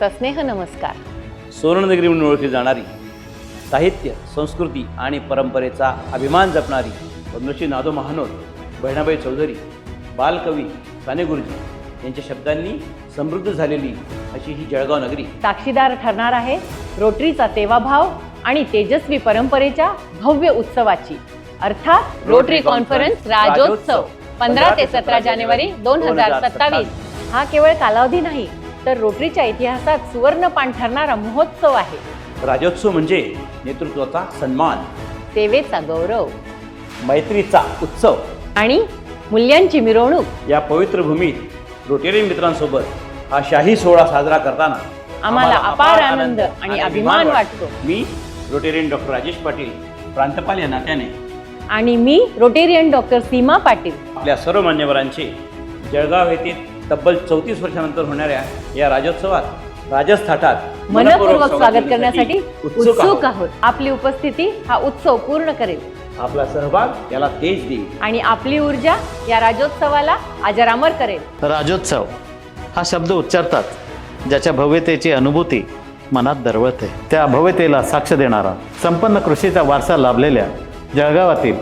रोटरीचा स्नेह नमस्कार. सुवर्णनगरी म्हणून ओळखली जाणारी, साहित्य, संस्कृती आणि परंपरेचा अभिमान जपणारी पद्मश्री नादो महानोर बहिणाबाई चौधरी, बालकवी साने गुरुजी यांच्या शब्दांनी समृद्ध झालेली अशी ही जळगाव नगरी साक्षीदार ठरणार आहे रोटरीचा सेवाभाव आणि तेजस्वी परंपरेच्या भव्य उत्सवाची, अर्थात रोटरी कॉन्फरन्स राज्योत्सव 15 ते 17 जानेवारी 2027. हा केवळ कालावधी नाही, तर रोटरीच्या इतिहासात सुवर्णपान ठरणारा महोत्सव आहे. राज्योत्सव म्हणजे नेतृत्वाचा सन्मान, सेवेचा गौरव मैत्रीचा उत्सव आणि मूल्यांची मिरवणूक. या पवित्र भूमीत रोटेरियन मित्रांसोबत हा शाही सोहळा साजरा करताना आम्हाला अपार आनंद आणि अभिमान वाटतो. मी रोटेरियन डॉक्टर राजेश पाटील, प्रांतपाल या नात्याने, आणि मी रोटेरियन डॉक्टर सीमा पाटील आपल्या सर्व मान्यवरांचे जळगाव येथे तब्बल 34 वर्षानंतर होणाऱ्या या राज्योत्सवात राजस्थाटात मनपूर्वक स्वागत करण्यासाठी उत्सुक आहोत. आपली उपस्थिती हा उत्सव पूर्ण करेल, आपला सहभाग याला तेज देईल आणि आपली ऊर्जा या राज्योत्सवाला अजरामर करेल. राज्योत्सव हा शब्द उच्चारतात ज्याच्या भव्यतेची अनुभूती मनात दरवळते. त्या भव्यतेला साक्ष देणारा, संपन्न कृषीचा वारसा लाभलेल्या जळगावातील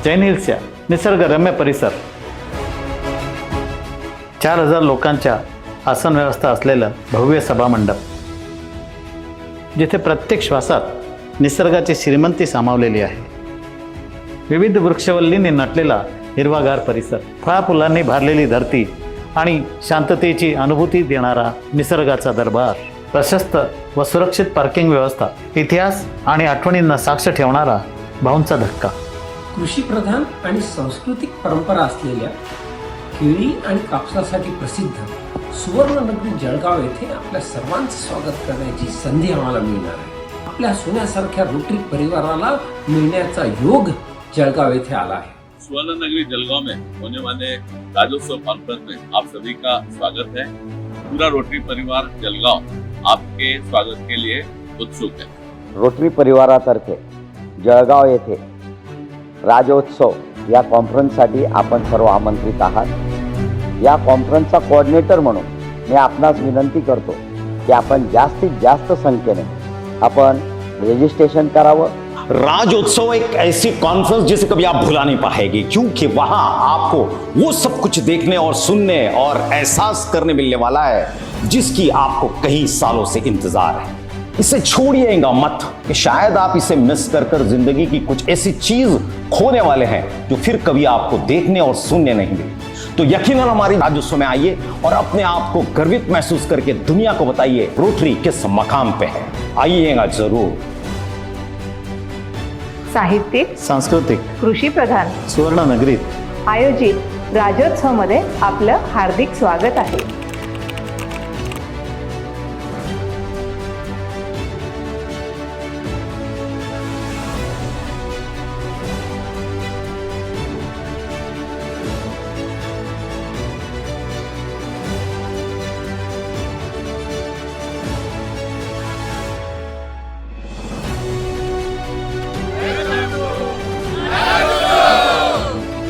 जैन हिल्सच्या निसर्गरम्य परिसर, 4000 लोकांच्या आसन व्यवस्था असलेलं भव्य सभामंडप, जिथे प्रत्येक श्वासात निसर्गाची श्रीमंती सामावलेली आहे. विविध वृक्षवल्लींनी नटलेला हिरवागार परिसर, फळाफुलांनी भारलेली धरती आणि शांततेची अनुभूती देणारा निसर्गाचा दरबार, प्रशस्त व सुरक्षित पार्किंग व्यवस्था, इतिहास आणि आठवणींना साक्ष ठेवणारा भाऊंचा धक्का. कृषीप्रधान आणि सांस्कृतिक परंपरा असलेल्या केळी आणि कापसासाठी प्रसिद्ध सुवर्णनगरी जळगाव येथे आपल्या सर्वांचं स्वागत करण्याची संधी आम्हाला मिळणार आहे. आपल्या सोन्यासारख्या रोटरी परिवाराला मिळण्याचा योग जळगाव येथे आला है. सुवर्णनगरी जलगांव में होने वाले राज्योत्सव कॉन्फ्रेंस में आप सभी का स्वागत है. पूरा रोटरी परिवार जलगांव आपके स्वागत के लिए उत्सुक है. रोटरी परिवारातर्फे जळगाव येथे राज्योत्सव या कॉन्फरन्ससाठी आपण सर्व आमंत्रित आहात. या कॉन्फरन्सचा कोऑर्डिनेटर म्हणून मी आपणास विनंती करतो की आपण जास्तीत जास्त संख्येने आपण रजिस्ट्रेशन करावं. राज्योत्सव एक ऐसी कॉन्फ्रेंस जिसे कभी आप भुला नहीं पाएंगे, क्योंकि वहां आपको वो सब कुछ देखने और सुनने और एहसास करने मिलने वाला है जिसकी आपको कई सालों से इंतजार है. इसे छोड़िएगा मत कि शायद आप इसे मिस कर जिंदगी की कुछ ऐसी चीज खोने वाले हैं जो फिर कभी आपको देखने और सुनने नहीं मिली. तो यकीनन हमारी राज्योत्सव में आइए और अपने आप को गर्वित महसूस करके दुनिया को बताइए रोटरी किस मकाम पे है. आइएगा जरूर. साहित्यिक, सांस्कृतिक, कृषी प्रधान सुवर्णनगरीत आयोजित राज्योत्सव मध्ये आपलं हार्दिक स्वागत आहे.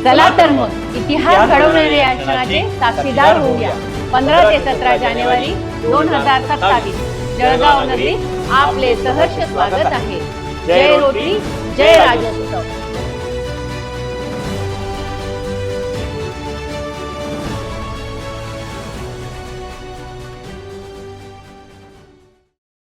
चला तर मग इतिहास घडवणाऱ्या या क्षणाचे साक्षीदार होऊया. 15 ते 17 जानेवारी 2027 जळगाव नगरी आपले सहर्ष स्वागत आहे. जय रोटरी, जय राज्योत्सव.